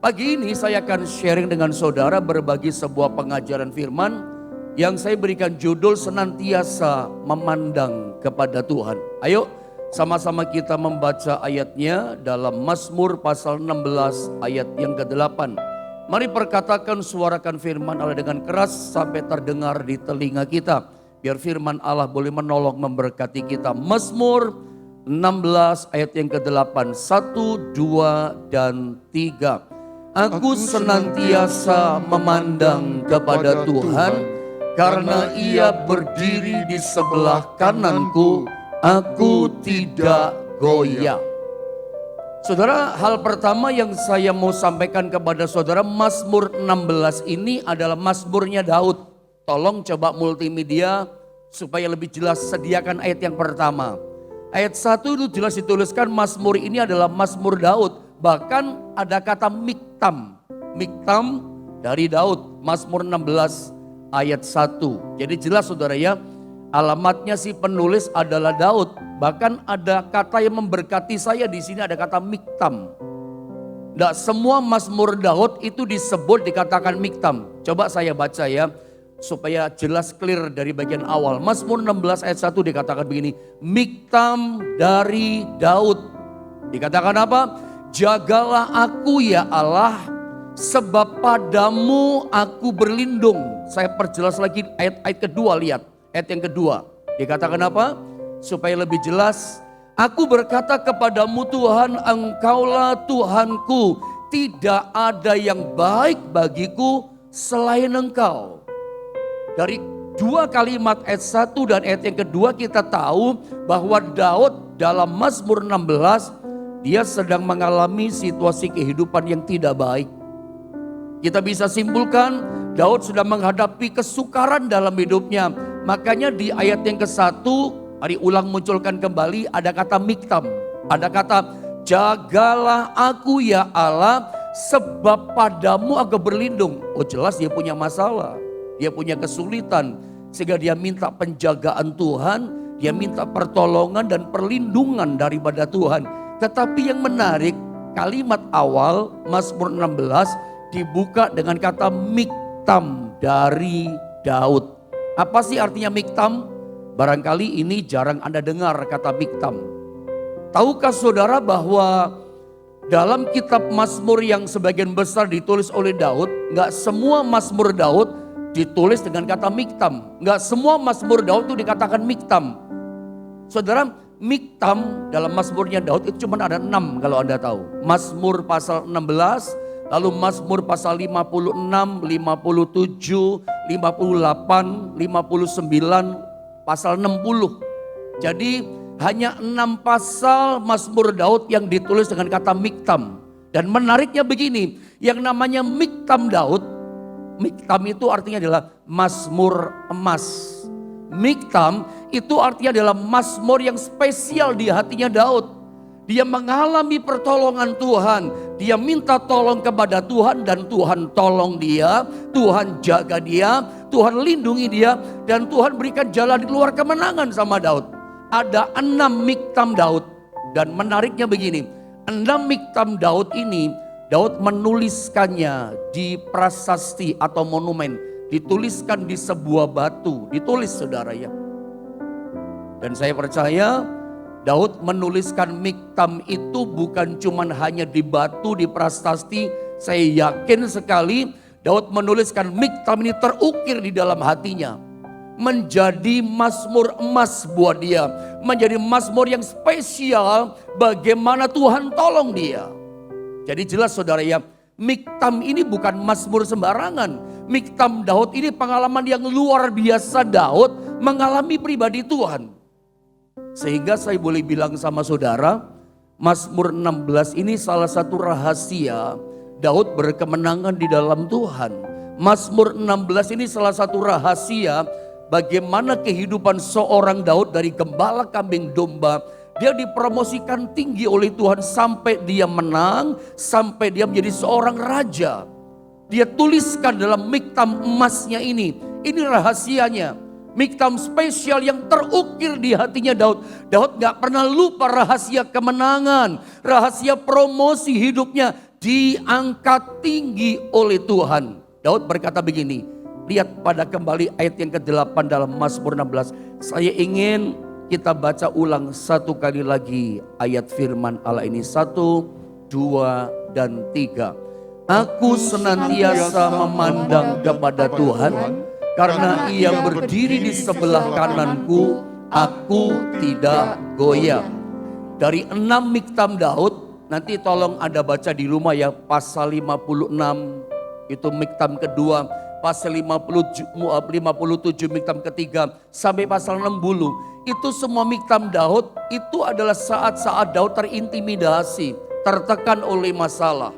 Pagi ini saya akan sharing dengan saudara berbagi sebuah pengajaran firman yang saya berikan judul senantiasa memandang kepada Tuhan. Ayo sama-sama kita membaca ayatnya dalam Mazmur pasal 16 ayat yang ke-8. Mari perkatakan, suarakan firman Allah dengan keras sampai terdengar di telinga kita. Biar firman Allah boleh menolong memberkati kita. Mazmur 16 ayat yang ke-8, 1, 2, dan 3. Aku senantiasa memandang kepada Tuhan, karena Ia berdiri di sebelah kananku, aku tidak goyah. Saudara, hal pertama yang saya mau sampaikan kepada saudara, Mazmur 16 ini adalah Mazmurnya Daud. Tolong coba multimedia supaya lebih jelas, sediakan ayat yang pertama. Ayat 1 itu jelas dituliskan Mazmur ini adalah Mazmur Daud. Bahkan ada kata miktam. Miktam dari Daud. Mazmur 16 ayat 1. Jadi jelas saudara ya, alamatnya si penulis adalah Daud. Bahkan ada kata yang memberkati saya di sini, ada kata miktam. Tidak semua Mazmur Daud itu disebut dikatakan miktam. Coba saya baca ya, supaya jelas clear dari bagian awal. Mazmur 16 ayat 1 dikatakan begini, miktam dari Daud. Dikatakan apa? Jagalah aku ya Allah, sebab padamu aku berlindung. Saya perjelas lagi ayat kedua, lihat. Ayat yang kedua. Dikatakan apa? Supaya lebih jelas. Aku berkata kepadamu Tuhan, Engkaulah Tuhanku. Tidak ada yang baik bagiku selain Engkau. Dari dua kalimat ayat 1 dan ayat yang kedua kita tahu bahwa Daud dalam Mazmur 16 dia sedang mengalami situasi kehidupan yang tidak baik. Kita bisa simpulkan Daud sudah menghadapi kesukaran dalam hidupnya. Makanya di ayat yang ke-1, mari ulang munculkan kembali, ada kata miktam. Ada kata jagalah aku ya Allah, sebab padamu aku berlindung. Oh jelas dia punya masalah, dia punya kesulitan. Sehingga dia minta penjagaan Tuhan, dia minta pertolongan dan perlindungan daripada Tuhan. Tetapi yang menarik, kalimat awal Mazmur 16 dibuka dengan kata miktam dari Daud. Apa sih artinya miktam? Barangkali ini jarang Anda dengar kata miktam. Tahukah saudara bahwa dalam kitab Mazmur yang sebagian besar ditulis oleh Daud, gak semua Mazmur Daud ditulis dengan kata miktam. Gak semua Mazmur Daud itu dikatakan miktam. Saudara, miktam dalam Mazmurnya Daud itu cuma ada 6 kalau Anda tahu. Mazmur pasal 16, lalu Mazmur pasal 56, 57, 58, 59, pasal 60. Jadi hanya 6 pasal Mazmur Daud yang ditulis dengan kata miktam. Dan menariknya begini, yang namanya miktam Daud, miktam itu artinya adalah Mazmur emas. Miktam itu artinya adalah mazmur yang spesial di hatinya Daud. Dia mengalami pertolongan Tuhan. Dia minta tolong kepada Tuhan dan Tuhan tolong dia. Tuhan jaga dia, Tuhan lindungi dia. Dan Tuhan berikan jalan di luar kemenangan sama Daud. Ada 6 miktam Daud. Dan menariknya begini, 6 miktam Daud ini Daud menuliskannya di prasasti atau monumen. Dituliskan di sebuah batu, ditulis saudara ya. Dan saya percaya Daud menuliskan miktam itu bukan cuman hanya di batu, di prasasti. Saya yakin sekali Daud menuliskan miktam ini terukir di dalam hatinya. Menjadi mazmur emas buat dia. Menjadi mazmur yang spesial bagaimana Tuhan tolong dia. Jadi jelas saudara ya, miktam ini bukan mazmur sembarangan. Miktam Daud ini pengalaman yang luar biasa Daud mengalami pribadi Tuhan. Sehingga saya boleh bilang sama saudara, Mazmur 16 ini salah satu rahasia Daud berkemenangan di dalam Tuhan. Mazmur 16 ini salah satu rahasia bagaimana kehidupan seorang Daud dari gembala kambing domba. Dia dipromosikan tinggi oleh Tuhan sampai dia menang, sampai dia menjadi seorang raja. Dia tuliskan dalam miktam emasnya ini. Ini rahasianya. Miktam spesial yang terukir di hatinya Daud. Daud gak pernah lupa rahasia kemenangan. Rahasia promosi hidupnya. diangkat tinggi oleh Tuhan. Daud berkata begini, lihat pada kembali ayat yang ke-8 dalam Mazmur 16. Saya ingin kita baca ulang satu kali lagi ayat firman Allah ini. 1, 2, dan 3. Aku senantiasa memandang kepada Tuhan, karena Ia berdiri di sebelah kananku, aku tidak goyah. Dari 6 miktam Daud, nanti tolong Anda baca di rumah ya, pasal 56 itu miktam kedua, pasal 57 miktam ketiga sampai pasal 60. Itu semua miktam Daud itu adalah saat-saat Daud terintimidasi, tertekan oleh masalah.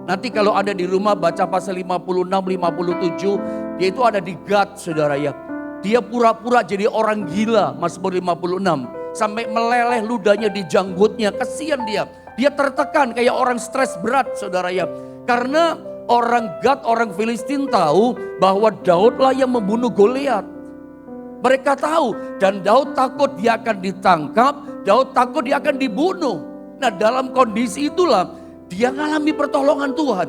Nanti kalau ada di rumah baca pasal 56, 57, dia itu ada di Gad, saudara ya. Dia pura-pura jadi orang gila, Mazmur 56. Sampai meleleh ludahnya di janggutnya, kasihan dia. Dia tertekan kayak orang stres berat, saudara ya. Karena orang Gad, orang Filistin tahu bahwa Daudlah yang membunuh Goliat. Mereka tahu dan Daud takut dia akan ditangkap, Daud takut dia akan dibunuh. Nah, dalam kondisi itulah dia mengalami pertolongan Tuhan.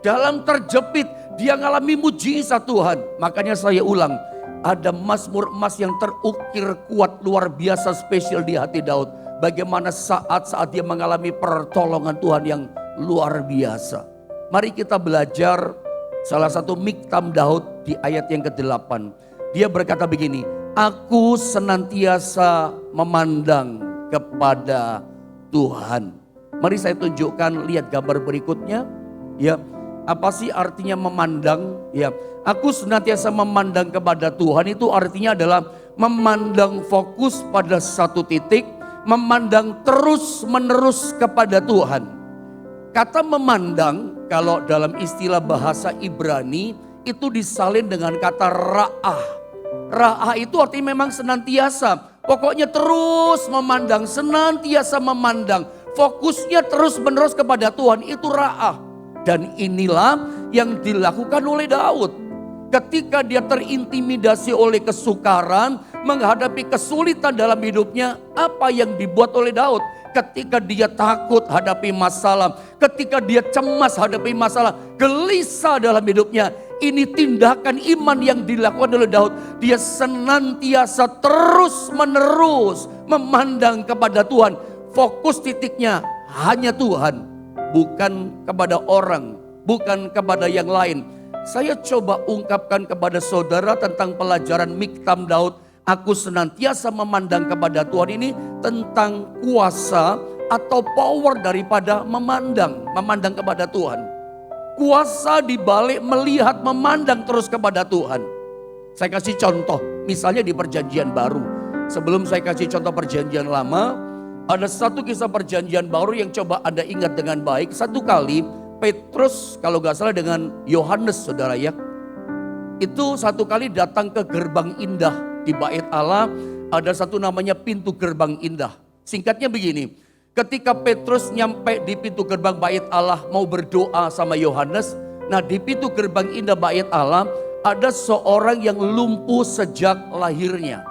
Dalam terjepit dia mengalami mujizat Tuhan. Makanya saya ulang, ada mazmur emas yang terukir kuat luar biasa spesial di hati Daud. Bagaimana saat-saat dia mengalami pertolongan Tuhan yang luar biasa. Mari kita belajar salah satu miktam Daud di ayat yang ke-8. Dia berkata begini, aku senantiasa memandang kepada Tuhan. Mari saya tunjukkan, lihat gambar berikutnya. Ya, apa sih artinya memandang? Ya, aku senantiasa memandang kepada Tuhan itu artinya adalah memandang fokus pada satu titik, memandang terus menerus kepada Tuhan. Kata memandang kalau dalam istilah bahasa Ibrani itu disalin dengan kata ra'ah. Ra'ah itu artinya memang senantiasa. Pokoknya terus memandang, senantiasa memandang. Fokusnya terus menerus kepada Tuhan, itu ra'ah. Dan inilah yang dilakukan oleh Daud. Ketika dia terintimidasi oleh kesukaran, menghadapi kesulitan dalam hidupnya, apa yang dibuat oleh Daud? Ketika dia takut hadapi masalah, ketika dia cemas hadapi masalah, gelisah dalam hidupnya, ini tindakan iman yang dilakukan oleh Daud. Dia senantiasa terus menerus memandang kepada Tuhan. Fokus titiknya hanya Tuhan, bukan kepada orang, bukan kepada yang lain. Saya coba ungkapkan kepada saudara tentang pelajaran miktam Daud. Aku senantiasa memandang kepada Tuhan ini tentang kuasa atau power daripada memandang kepada Tuhan. Kuasa dibalik melihat, memandang terus kepada Tuhan. Saya kasih contoh, misalnya di perjanjian baru. Sebelum saya kasih contoh perjanjian lama, ada satu kisah perjanjian baru yang coba Anda ingat dengan baik. Satu kali Petrus kalau gak salah dengan Yohanes, saudara ya. Itu satu kali datang ke gerbang indah. Di Bait Allah ada satu namanya pintu gerbang indah. Singkatnya begini, ketika Petrus nyampe di pintu gerbang Bait Allah mau berdoa sama Yohanes. Nah, di pintu gerbang indah Bait Allah ada seorang yang lumpuh sejak lahirnya.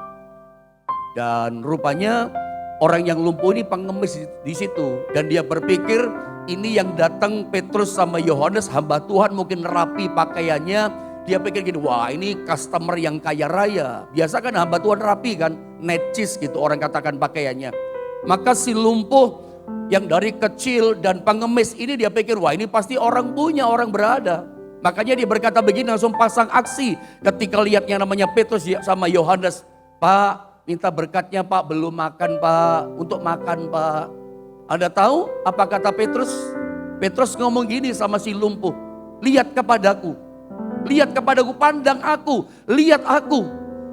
Dan rupanya orang yang lumpuh ini pengemis di situ. Dan dia berpikir ini yang datang Petrus sama Yohanes, hamba Tuhan mungkin rapi pakaiannya. Dia pikir gini, wah ini customer yang kaya raya. Biasa kan hamba Tuhan rapi kan, necis gitu orang katakan pakaiannya. Maka si lumpuh yang dari kecil dan pengemis ini dia pikir, wah ini pasti orang punya, orang berada. Makanya dia berkata begini, langsung pasang aksi. Ketika lihat yang namanya Petrus sama Yohanes, Pak minta berkatnya Pak, belum makan Pak, untuk makan Pak. Anda tahu apa kata Petrus? Petrus ngomong gini sama si lumpuh, lihat kepadaku. Lihat kepadaku, pandang aku, lihat aku.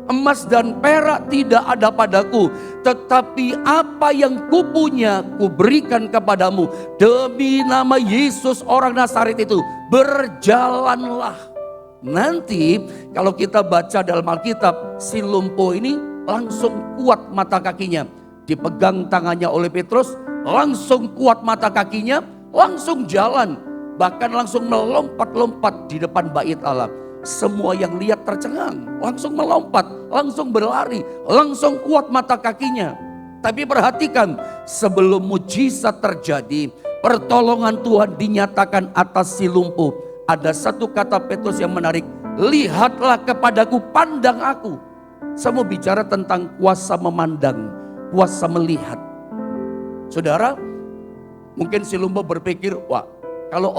Emas dan perak tidak ada padaku, tetapi apa yang kupunya kuberikan kepadamu. Demi nama Yesus orang Nazaret itu, berjalanlah. Nanti kalau kita baca dalam Alkitab, si lumpuh ini langsung kuat mata kakinya. Dipegang tangannya oleh Petrus, langsung kuat mata kakinya, langsung jalan. Bahkan langsung melompat-lompat di depan Bait Allah. Semua yang lihat tercengang, langsung melompat, langsung berlari, langsung kuat mata kakinya. Tapi perhatikan, sebelum mujizat terjadi, pertolongan Tuhan dinyatakan atas si lumpuh. Ada satu kata Petrus yang menarik, lihatlah kepadaku, pandang aku. Saya mau bicara tentang kuasa memandang, kuasa melihat. Saudara, mungkin si lumpuh berpikir, wah kalau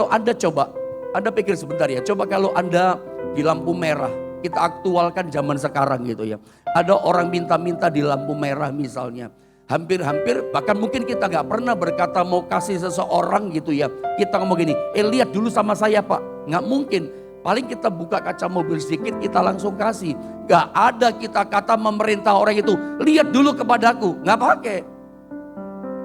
Anda coba, Anda pikir sebentar ya, coba kalau Anda di lampu merah, kita aktualkan zaman sekarang gitu ya. Ada orang minta-minta di lampu merah misalnya. Hampir-hampir bahkan mungkin kita gak pernah berkata mau kasih seseorang gitu ya. Kita ngomong gini, lihat dulu sama saya Pak. Gak mungkin, paling kita buka kaca mobil sedikit kita langsung kasih. Gak ada kita kata memerintah orang itu, lihat dulu kepadaku. Gak pakai.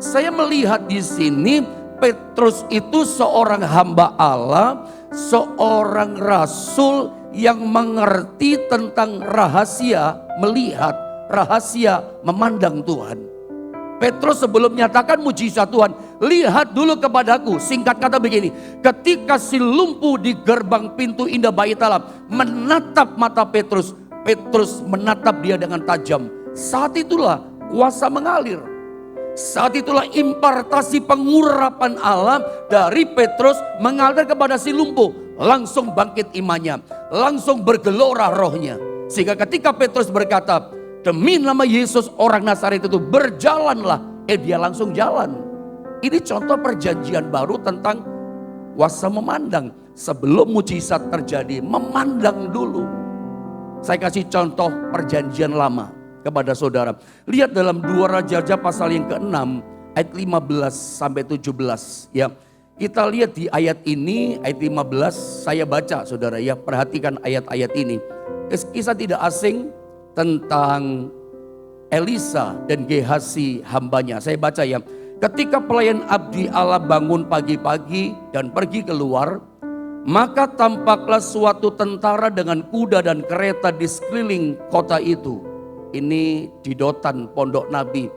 Saya melihat di sini Petrus itu seorang hamba Allah, seorang rasul yang mengerti tentang rahasia melihat, rahasia memandang Tuhan. Petrus sebelum menyatakan mujizat Tuhan, lihat dulu kepadaku. Singkat kata begini, ketika si lumpuh di gerbang pintu indah Bait Allah menatap mata Petrus, Petrus menatap dia dengan tajam. Saat itulah kuasa mengalir. Saat itulah impartasi pengurapan Allah dari Petrus mengalir kepada si lumpuh. Langsung bangkit imannya, langsung bergelora rohnya. Sehingga ketika Petrus berkata, demi nama Yesus orang Nazaret itu berjalanlah. Dia langsung jalan. Ini contoh perjanjian baru tentang kuasa memandang. Sebelum mujizat terjadi, memandang dulu. Saya kasih contoh perjanjian lama kepada saudara. Lihat dalam 2 Raja-Raja pasal yang ke-6 ayat 15 sampai 17 ya. Kita lihat di ayat ini, ayat 15 saya baca saudara ya. Perhatikan ayat-ayat ini. Kisah tidak asing tentang Elisa dan Gehasi hambanya. Saya baca ya. Ketika pelayan abdi Allah bangun pagi-pagi dan pergi keluar, maka tampaklah suatu tentara dengan kuda dan kereta di sekeliling kota itu. Ini di Dotan, pondok Nabi.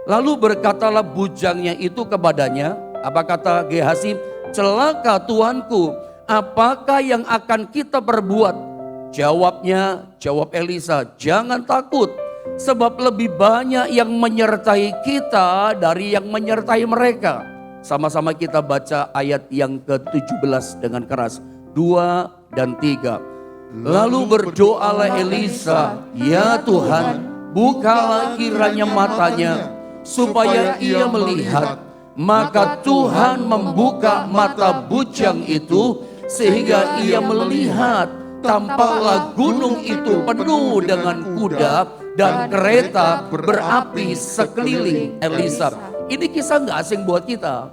Lalu berkatalah bujangnya itu kepadanya, apa kata Gehasi? Celaka tuanku, apakah yang akan kita perbuat? Jawab Elisa, jangan takut, sebab lebih banyak yang menyertai kita dari yang menyertai mereka. Sama-sama kita baca ayat yang ke-17 dengan keras. 2 dan 3. Lalu berdoalah Elisa, ya Tuhan, bukalah kiranya matanya, supaya ia melihat. Maka Tuhan membuka mata bujang itu, sehingga ia melihat. Tampaklah gunung itu penuh dengan kuda dan kereta berapi sekeliling Elisa. Ini kisah gak asing buat kita.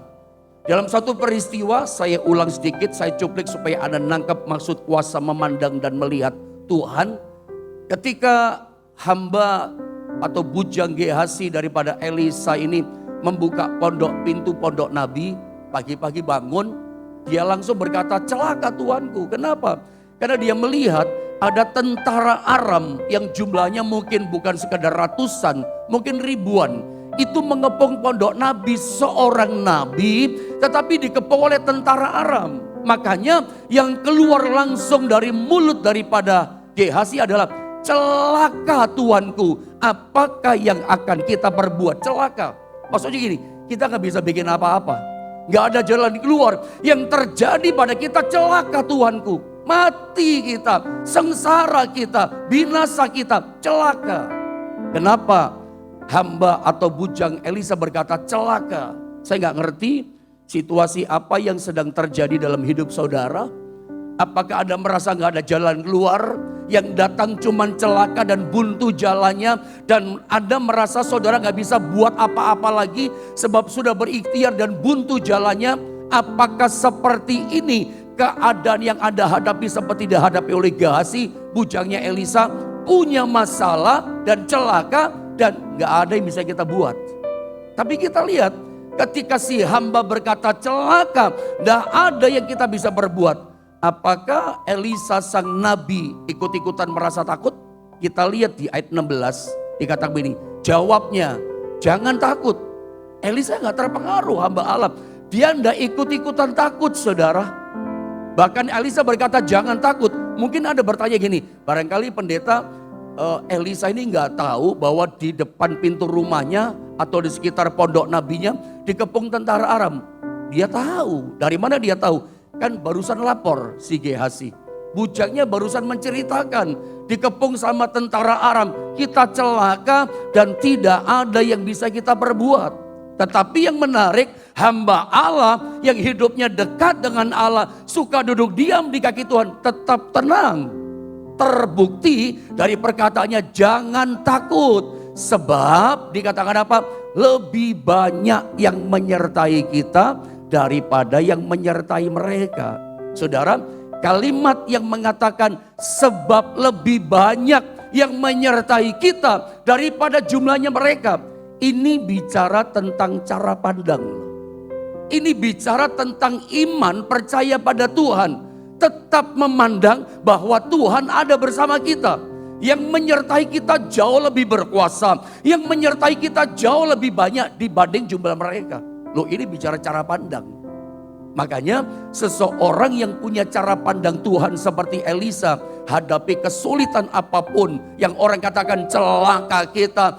Dalam satu peristiwa, saya ulang sedikit, saya cuplik supaya Anda nangkep maksud kuasa memandang dan melihat Tuhan. Ketika hamba atau bujang Gehasi daripada Elisa ini membuka pintu pondok Nabi, pagi-pagi bangun, dia langsung berkata, celaka tuanku. Kenapa? Karena dia melihat ada tentara Aram yang jumlahnya mungkin bukan sekedar ratusan, mungkin ribuan. Itu mengepung pondok Nabi, seorang nabi tetapi dikepung oleh tentara Aram. Makanya yang keluar langsung dari mulut daripada Gehasi adalah, celaka tuanku, apakah yang akan kita perbuat? Celaka. Maksudnya gini, kita gak bisa bikin apa-apa. Gak ada jalan keluar. Yang terjadi pada kita, celaka tuanku. Mati kita, sengsara kita, binasa kita, celaka. Kenapa hamba atau bujang Elisa berkata celaka? Saya gak ngerti situasi apa yang sedang terjadi dalam hidup saudara. Apakah Anda merasa gak ada jalan keluar? Yang datang cuman celaka dan buntu jalannya. Dan Anda merasa saudara gak bisa buat apa-apa lagi sebab sudah berikhtiar dan buntu jalannya. Apakah seperti ini keadaan yang Anda hadapi seperti dihadapi oleh Gehasi, bujangnya Elisa, punya masalah dan celaka dan gak ada yang bisa kita buat. Tapi kita lihat ketika si hamba berkata celaka, gak ada yang kita bisa berbuat. Apakah Elisa sang nabi ikut-ikutan merasa takut? Kita lihat di ayat 16 dikatakan begini, jawabnya jangan takut. Elisa gak terpengaruh hamba Allah. Dia gak ikut-ikutan takut saudara. Bahkan Elisa berkata jangan takut. Mungkin Anda bertanya gini, barangkali pendeta Elisa ini nggak tahu bahwa di depan pintu rumahnya atau di sekitar pondok nabinya dikepung tentara Aram. Dia tahu. Dari mana dia tahu? Kan barusan lapor si Gehazi. Bujaknya barusan menceritakan dikepung sama tentara Aram. Kita celaka dan tidak ada yang bisa kita perbuat. Tetapi yang menarik, hamba Allah yang hidupnya dekat dengan Allah, suka duduk diam di kaki Tuhan, tetap tenang. Terbukti dari perkataannya, jangan takut. Sebab dikatakan apa? Lebih banyak yang menyertai kita daripada yang menyertai mereka. Saudara, kalimat yang mengatakan sebab lebih banyak yang menyertai kita daripada jumlahnya mereka. Ini bicara tentang cara pandang. Ini bicara tentang iman, percaya pada Tuhan. Tetap memandang bahwa Tuhan ada bersama kita. Yang menyertai kita jauh lebih berkuasa. Yang menyertai kita jauh lebih banyak dibanding jumlah mereka. Loh, ini bicara cara pandang. Makanya seseorang yang punya cara pandang Tuhan seperti Elisa, hadapi kesulitan apapun yang orang katakan celaka kita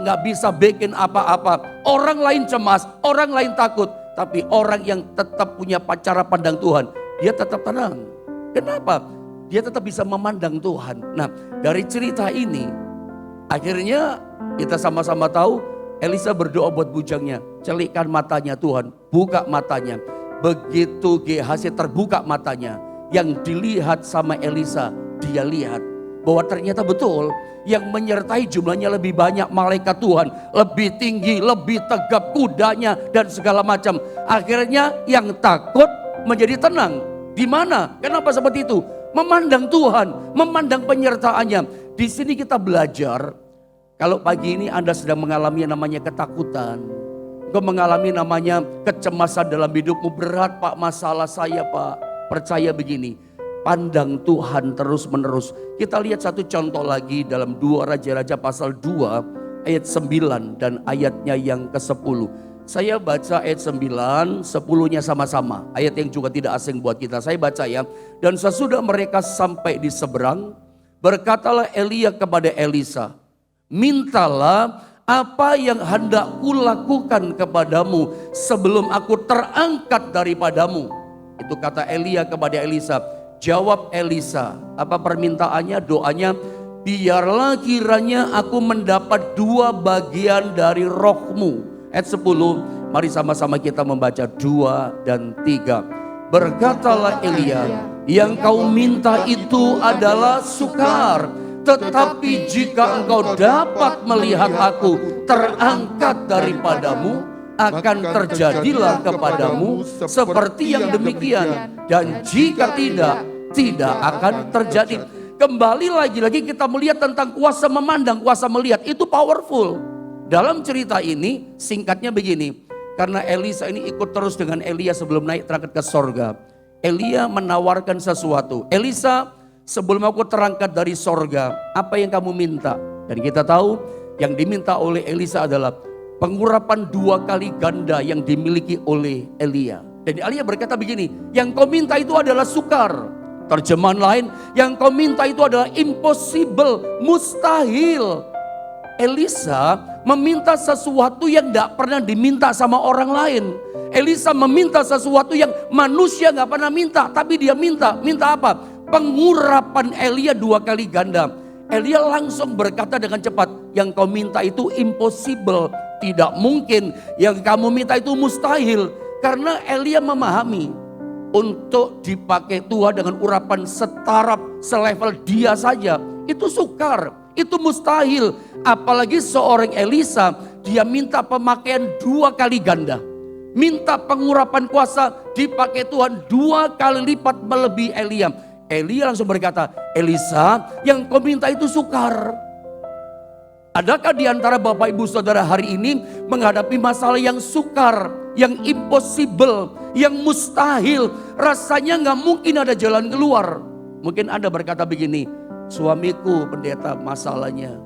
nggak bisa bikin apa-apa. Orang lain cemas, orang lain takut. Tapi orang yang tetap punya cara pandang Tuhan, dia tetap tenang. Kenapa? Dia tetap bisa memandang Tuhan. Nah, dari cerita ini, akhirnya kita sama-sama tahu Elisa berdoa buat bujangnya. Celikkan matanya Tuhan, buka matanya. Begitu Gehazi terbuka matanya, yang dilihat sama Elisa, dia lihat bahwa ternyata betul yang menyertai jumlahnya lebih banyak malaikat Tuhan, lebih tinggi, lebih tegap kudanya dan segala macam. Akhirnya yang takut menjadi tenang. Di mana? Kenapa seperti itu? Memandang Tuhan, memandang penyertaannya. Di sini kita belajar, kalau pagi ini Anda sedang mengalami yang namanya ketakutan, kau mengalami namanya kecemasan dalam hidupmu, berat Pak masalah saya Pak. Percaya begini, pandang Tuhan terus menerus. Kita lihat satu contoh lagi dalam 2 Raja-Raja pasal 2 ayat 9 dan ayatnya yang ke-10. Saya baca ayat 9, 10-nya sama-sama. Ayat yang juga tidak asing buat kita. Saya baca ya. Dan sesudah mereka sampai di seberang, berkatalah Elia kepada Elisa, mintalah apa yang hendak kulakukan kepadamu sebelum aku terangkat daripadamu. Itu kata Elia kepada Elisa. Jawab Elisa, apa permintaannya, doanya? Biarlah kiranya aku mendapat 2 bagian dari rohmu. Ayat 10, mari sama-sama kita membaca 2 dan 3. Berkatalah Elia, yang kau minta itu adalah sukar. Tetapi jika engkau dapat melihat aku terangkat daripadamu, akan terjadilah kepadamu seperti yang demikian. Dan jika tidak akan terjadi. Kembali lagi-lagi kita melihat tentang kuasa memandang, kuasa melihat. Itu powerful. Dalam cerita ini singkatnya begini. Karena Elisa ini ikut terus dengan Elia sebelum naik terangkat ke sorga. Elia menawarkan sesuatu. Elisa, sebelum aku terangkat dari sorga, apa yang kamu minta? Dan kita tahu yang diminta oleh Elisa adalah pengurapan 2 kali ganda yang dimiliki oleh Elia. Dan Elia berkata begini, yang kau minta itu adalah sukar. Terjemahan lain, yang kau minta itu adalah impossible, mustahil. Elisa meminta sesuatu yang tidak pernah diminta sama orang lain. Elisa meminta sesuatu yang manusia gak pernah minta, tapi dia minta apa? Pengurapan Elia 2 kali ganda. Elia langsung berkata dengan cepat, yang kau minta itu impossible, tidak mungkin. Yang kamu minta itu mustahil. Karena Elia memahami untuk dipakai Tuhan dengan urapan setaraf, selevel dia saja, itu sukar, itu mustahil. Apalagi seorang Elisa, dia minta pemakaian 2 kali ganda. Minta pengurapan kuasa dipakai Tuhan 2 kali lipat melebihi Elia. Elia langsung berkata, Elisa, yang kau minta itu sukar. Adakah di antara Bapak Ibu Saudara hari ini menghadapi masalah yang sukar, yang impossible, yang mustahil, rasanya gak mungkin ada jalan keluar? Mungkin Anda berkata begini, suamiku pendeta masalahnya,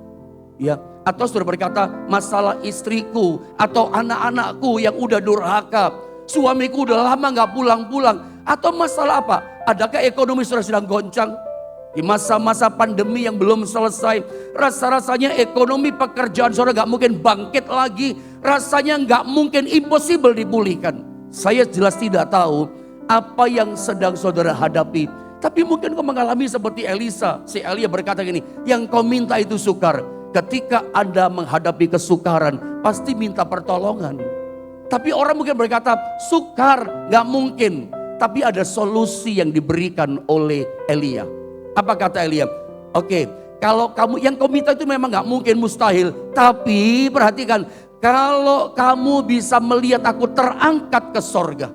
ya, atau sudah berkata masalah istriku atau anak-anakku yang udah durhaka, suamiku udah lama gak pulang-pulang, atau masalah apa? Adakah ekonomi sudah sedang goncang? Di masa-masa pandemi yang belum selesai, rasa-rasanya ekonomi pekerjaan saudara gak mungkin bangkit lagi. Rasanya gak mungkin, impossible dipulihkan. Saya jelas tidak tahu apa yang sedang saudara hadapi. Tapi mungkin kau mengalami seperti Elisa. Si Elia berkata gini, yang kau minta itu sukar. Ketika Anda menghadapi kesukaran, pasti minta pertolongan. Tapi orang mungkin berkata, sukar, gak mungkin. Tapi ada solusi yang diberikan oleh Elia. Apa kata Elia? Oke, kalau kamu yang kau minta itu memang gak mungkin, mustahil. Tapi perhatikan, kalau kamu bisa melihat aku terangkat ke sorga.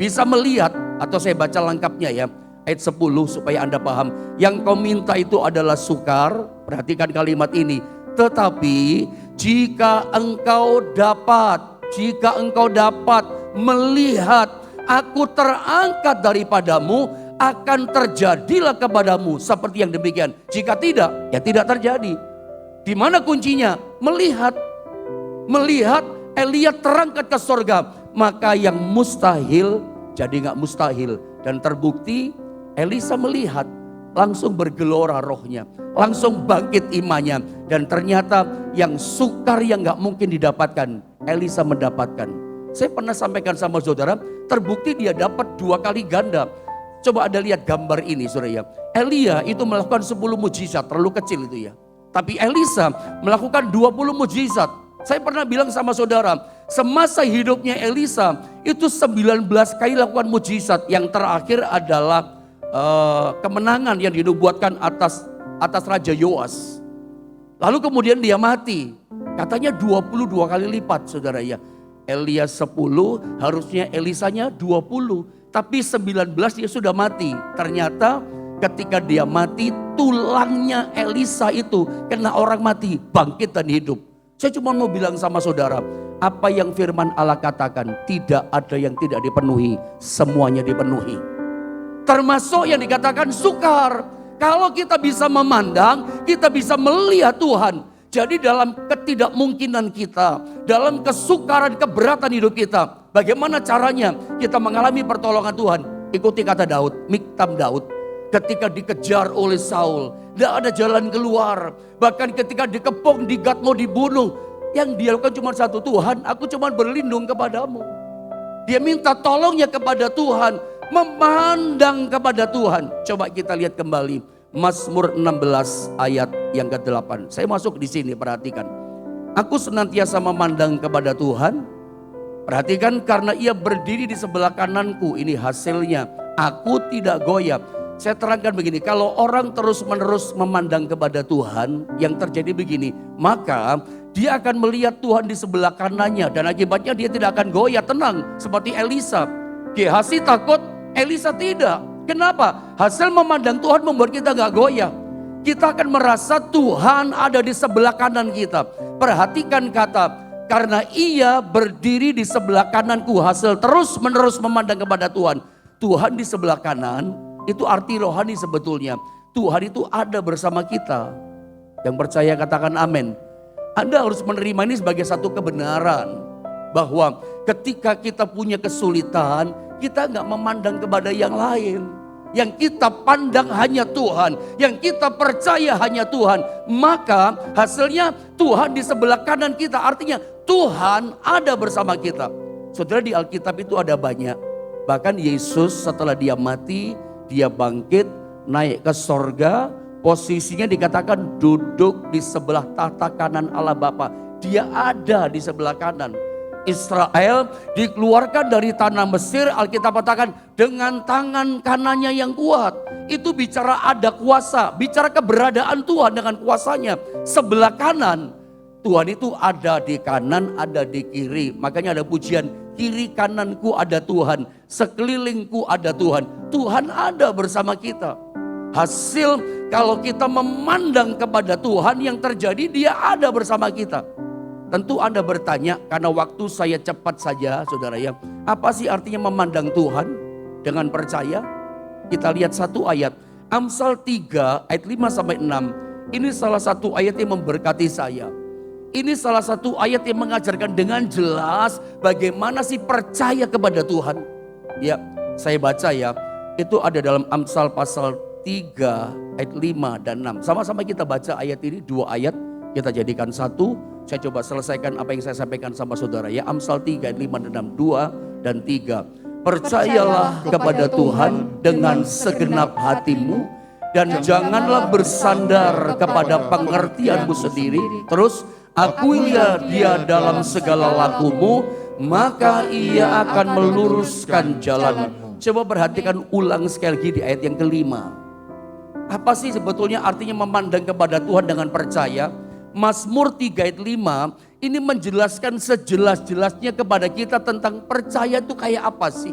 Bisa melihat, atau saya baca lengkapnya ya. Ayat 10 supaya Anda paham. Yang kau minta itu adalah sukar. Perhatikan kalimat ini. Tetapi jika engkau dapat melihat aku terangkat daripadamu, akan terjadilah kepadamu seperti yang demikian. Jika tidak, ya tidak terjadi. Di mana kuncinya? Melihat. Melihat Elia terangkat ke sorga. Maka yang mustahil jadi gak mustahil. Dan terbukti Elisa melihat, langsung bergelora rohnya. Langsung bangkit imannya. Dan ternyata yang sukar yang gak mungkin didapatkan, Elisa mendapatkan. Saya pernah sampaikan sama saudara, terbukti dia dapat 2 kali ganda. Coba Anda lihat gambar ini saudara ya. Elia itu melakukan 10 mujizat, terlalu kecil itu ya. Tapi Elisa melakukan 20 mujizat. Saya pernah bilang sama saudara, semasa hidupnya Elisa itu 19 kali lakukan mujizat. Yang terakhir adalah kemenangan yang dinubuatkan atas Raja Yoas. Lalu kemudian dia mati. Katanya 22 kali lipat saudara ya. Elia 10, harusnya Elisanya 20. Tapi 19 dia sudah mati. Ternyata ketika dia mati, tulangnya Elisa itu kena orang mati, bangkit dan hidup. Saya cuma mau bilang sama saudara, apa yang firman Allah katakan, tidak ada yang tidak dipenuhi, semuanya dipenuhi. Termasuk yang dikatakan sukar. Kalau kita bisa memandang, kita bisa melihat Tuhan. Jadi dalam ketidakmungkinan kita, dalam kesukaran, keberatan hidup kita, bagaimana caranya kita mengalami pertolongan Tuhan? Ikuti kata Daud, Miktam Daud. Ketika dikejar oleh Saul, tidak ada jalan keluar. Bahkan ketika dikepung, digat mau dibunuh. Yang dia lakukan cuma satu, Tuhan aku cuma berlindung kepadamu. Dia minta tolongnya kepada Tuhan, memandang kepada Tuhan. Coba kita lihat kembali. Mazmur 16 ayat yang ke-8. Saya masuk di sini, perhatikan. Aku senantiasa memandang kepada Tuhan. Perhatikan, karena ia berdiri di sebelah kananku. Ini hasilnya. Aku tidak goyah. Saya terangkan begini, kalau orang terus-menerus memandang kepada Tuhan, yang terjadi begini, maka dia akan melihat Tuhan di sebelah kanannya. Dan akibatnya dia tidak akan goyah, tenang. Seperti Elisa. Gehazi takut, Elisa tidak. Kenapa? Hasil memandang Tuhan membuat kita gak goyah. Kita akan merasa Tuhan ada di sebelah kanan kita. Perhatikan kata, karena ia berdiri di sebelah kananku. Hasil terus menerus memandang kepada Tuhan. Tuhan di sebelah kanan, itu arti rohani sebetulnya. Tuhan itu ada bersama kita. Yang percaya katakan amin. Anda harus menerima ini sebagai satu kebenaran. Bahwa ketika kita punya kesulitan, kita gak memandang kepada yang lain. Yang kita pandang hanya Tuhan. Yang kita percaya hanya Tuhan. Maka hasilnya Tuhan di sebelah kanan kita. Artinya Tuhan ada bersama kita. Saudara, di Alkitab itu ada banyak. Bahkan Yesus setelah dia mati, dia bangkit, naik ke sorga. Posisinya dikatakan duduk di sebelah tahta kanan Allah Bapa. Dia ada di sebelah kanan. Israel dikeluarkan dari tanah Mesir, Alkitab katakan dengan tangan kanannya yang kuat. Itu bicara ada kuasa, bicara keberadaan Tuhan dengan kuasanya. Sebelah kanan, Tuhan itu ada di kanan, ada di kiri. Makanya ada pujian, kiri kananku ada Tuhan, sekelilingku ada Tuhan. Tuhan ada bersama kita. Hasil kalau kita memandang kepada Tuhan, yang terjadi dia ada bersama kita. Tentu Anda bertanya, karena waktu saya cepat saja saudara ya. Apa sih artinya memandang Tuhan dengan percaya? Kita lihat satu ayat. Amsal 3 ayat 5-6. Ini salah satu ayat yang memberkati saya. Ini salah satu ayat yang mengajarkan dengan jelas bagaimana sih percaya kepada Tuhan. Ya, saya baca ya. Itu ada dalam Amsal pasal 3 ayat 5 dan 6. Sama-sama kita baca ayat ini, 2 ayat kita jadikan satu. Saya coba selesaikan apa yang saya sampaikan sama saudara ya. Amsal 3 ayat 5 dan 6, 2 dan 3. Percayalah kepada Tuhan dengan segenap hatimu dan janganlah bersandar kepada pengertianmu sendiri. Terus, akuilah dia dalam segala lakumu, maka ia akan meluruskan jalanmu. Coba perhatikan ulang sekali lagi di ayat yang kelima. Apa sih sebetulnya artinya memandang kepada Tuhan dengan percaya? Mazmur 3 ayat 5 ini menjelaskan sejelas-jelasnya kepada kita tentang percaya itu kayak apa sih?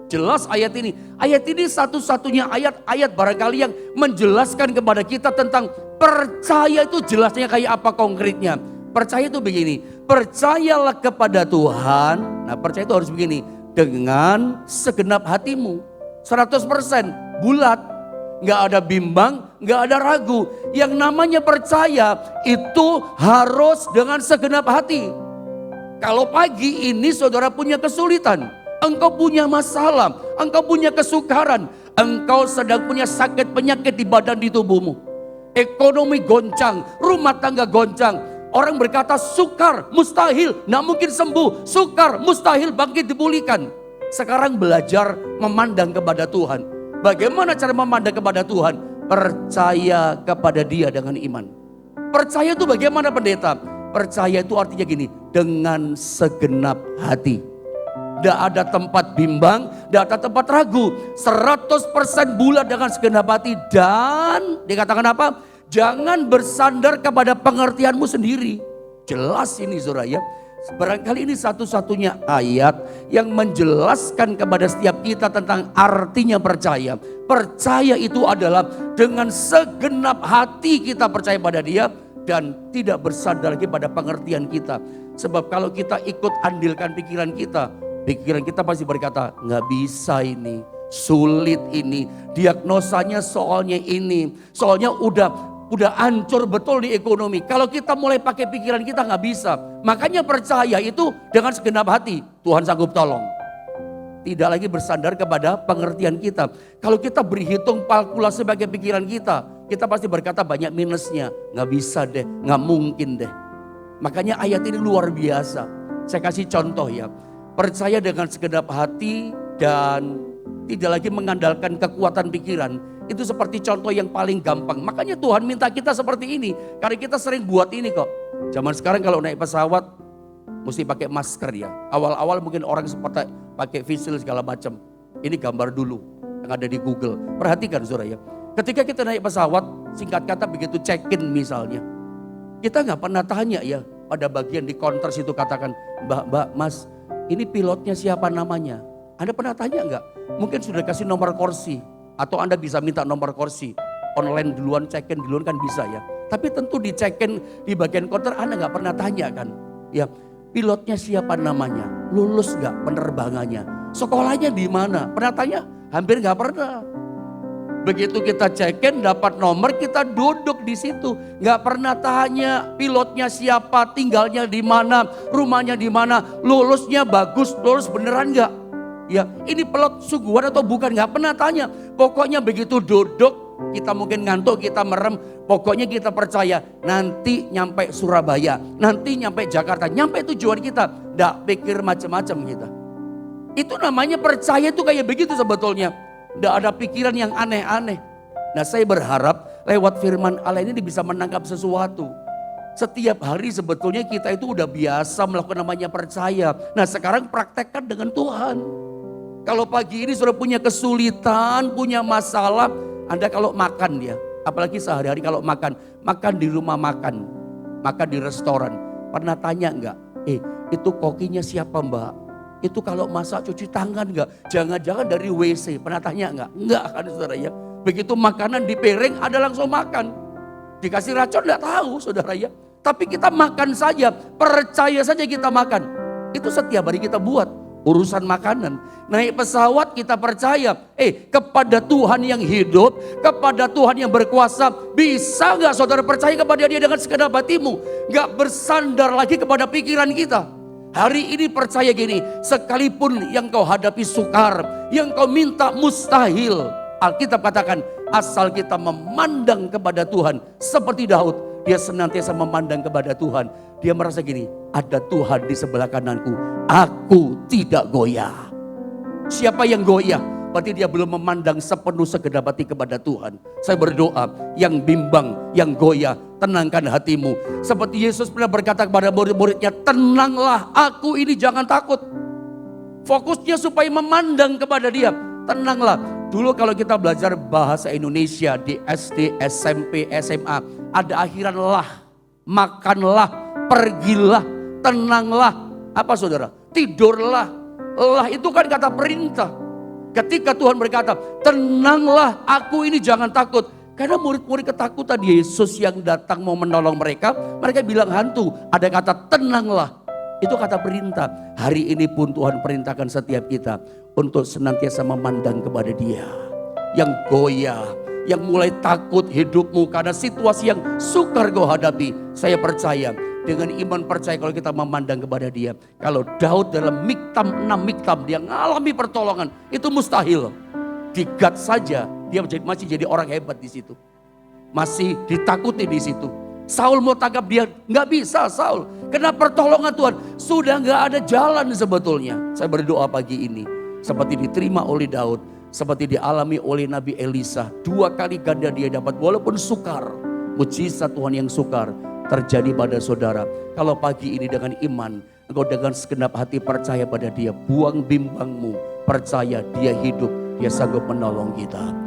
Jelas ayat ini. Ayat ini satu-satunya ayat barangkali yang menjelaskan kepada kita tentang percaya itu jelasnya kayak apa konkretnya. Percaya itu begini, percayalah kepada Tuhan. Nah, percaya itu harus begini, dengan segenap hatimu. 100% bulat, nggak ada bimbang, nggak ada ragu. Yang namanya percaya itu harus dengan segenap hati. Kalau pagi ini saudara punya kesulitan, engkau punya masalah, engkau punya kesukaran, engkau sedang punya sakit penyakit di badan di tubuhmu. Ekonomi goncang, rumah tangga goncang. Orang berkata sukar, mustahil, tidak mungkin sembuh. Sukar, mustahil bangkit dipulihkan. Sekarang belajar memandang kepada Tuhan. Bagaimana cara memandang kepada Tuhan? Percaya kepada Dia dengan iman. Percaya itu bagaimana pendeta? Percaya itu artinya gini, dengan segenap hati. Tidak ada tempat bimbang, tidak ada tempat ragu. 100% bulat dengan segenap hati. Dan dikatakan apa? Jangan bersandar kepada pengertianmu sendiri. Jelas ini saudara ya. Barangkali ini satu-satunya ayat yang menjelaskan kepada setiap kita tentang artinya percaya. Percaya itu adalah dengan segenap hati kita percaya pada Dia dan tidak bersandar lagi pada pengertian kita. Sebab kalau kita ikut andilkan pikiran kita pasti berkata, nggak bisa ini, sulit ini, diagnosanya soalnya ini, soalnya udah hancur betul di ekonomi. Kalau kita mulai pakai pikiran kita nggak bisa. Makanya percaya itu dengan segenap hati. Tuhan sanggup tolong. Tidak lagi bersandar kepada pengertian kita. Kalau kita berhitung kalkulasi sebagai pikiran kita pasti berkata banyak minusnya. Nggak bisa deh, nggak mungkin deh. Makanya ayat ini luar biasa. Saya kasih contoh ya. Percaya dengan segenap hati dan tidak lagi mengandalkan kekuatan pikiran. Itu seperti contoh yang paling gampang. Makanya Tuhan minta kita seperti ini. Karena kita sering buat ini kok. Zaman sekarang kalau naik pesawat mesti pakai masker ya. Awal-awal mungkin orang sempat pakai visil segala macam. Ini gambar dulu yang ada di Google. Perhatikan saudara ya. Ketika kita naik pesawat, singkat kata begitu check-in misalnya. Kita nggak pernah tanya ya pada bagian di counter situ katakan, Mbak, Mas, ini pilotnya siapa namanya? Anda pernah tanya nggak? Mungkin sudah kasih nomor kursi. Atau Anda bisa minta nomor kursi. Online duluan, check-in duluan kan bisa ya. Tapi tentu di check-in di bagian counter Anda nggak pernah tanya kan. Ya, pilotnya siapa namanya? Lulus nggak penerbangannya? Sekolahnya di mana? Pernah tanya? Hampir nggak pernah. Begitu kita check-in dapat nomor kita duduk di situ. Nggak pernah tanya pilotnya siapa, tinggalnya di mana, rumahnya di mana, lulusnya bagus, lulus beneran nggak? Ya, ini pilot sungguhan atau bukan? Nggak pernah tanya. Pokoknya begitu duduk, kita mungkin ngantuk, kita merem. Pokoknya kita percaya nanti nyampe Surabaya, nanti nyampe Jakarta, nyampe tujuan kita. Nggak pikir macam-macam kita. Itu namanya percaya itu kayak begitu sebetulnya. Nggak ada pikiran yang aneh-aneh. Nah, saya berharap lewat firman Allah ini bisa menangkap sesuatu. Setiap hari sebetulnya kita itu udah biasa melakukan namanya percaya. Nah, sekarang praktekkan dengan Tuhan. Kalau pagi ini sudah punya kesulitan, punya masalah, Anda kalau makan ya, apalagi sehari-hari kalau makan di rumah makan di restoran, pernah tanya enggak? Itu kokinya siapa Mbak? Itu kalau masak cuci tangan enggak? Jangan-jangan dari WC, pernah tanya enggak? Enggak kan saudara ya. Begitu makanan di piring ada langsung makan. Dikasih racun enggak tahu saudara ya. Tapi kita makan saja, percaya saja kita makan. Itu setiap hari kita buat. Urusan makanan, naik pesawat kita percaya, kepada Tuhan yang hidup, kepada Tuhan yang berkuasa. Bisa gak saudara percaya kepada Dia dengan segenap hatimu? Gak bersandar lagi kepada pikiran kita. Hari ini percaya gini, sekalipun yang kau hadapi sukar, yang kau minta mustahil, Alkitab katakan, asal kita memandang kepada Tuhan seperti Daud, dia senantiasa memandang kepada Tuhan. Dia merasa gini, ada Tuhan di sebelah kananku, aku tidak goyah. Siapa yang goyah? Berarti dia belum memandang sepenuh segenap hati kepada Tuhan. Saya berdoa, yang bimbang, yang goyah, tenangkan hatimu. Seperti Yesus pernah berkata kepada murid-muridnya, tenanglah, aku ini jangan takut. Fokusnya supaya memandang kepada dia, tenanglah. Dulu kalau kita belajar bahasa Indonesia di SD, SMP, SMA, ada akhiran lah, makanlah, pergilah, tenanglah. Apa saudara? Tidurlah. Lah itu kan kata perintah. Ketika Tuhan berkata, tenanglah, aku ini jangan takut. Karena murid-murid ketakutan Yesus yang datang mau menolong mereka. Mereka bilang hantu. Ada kata tenanglah. Itu kata perintah. Hari ini pun Tuhan perintahkan setiap kita untuk senantiasa memandang kepada Dia. Yang goyah, yang mulai takut hidupmu karena situasi yang sukar kau hadapi. Saya percaya, dengan iman percaya kalau kita memandang kepada Dia. Kalau Daud dalam miktam 6 miktam dia mengalami pertolongan, itu mustahil. Di Gad saja dia masih jadi orang hebat di situ. Masih ditakuti di situ. Saul mau tangkap dia, nggak bisa Saul. Karena pertolongan Tuhan sudah nggak ada jalan sebetulnya. Saya berdoa pagi ini seperti diterima oleh Daud, seperti dialami oleh Nabi Elisa. 2 kali ganda dia dapat walaupun sukar. Mujizat Tuhan yang sukar terjadi pada saudara. Kalau pagi ini dengan iman, engkau dengan segenap hati percaya pada Dia, buang bimbangmu, percaya Dia hidup, Dia sanggup menolong kita.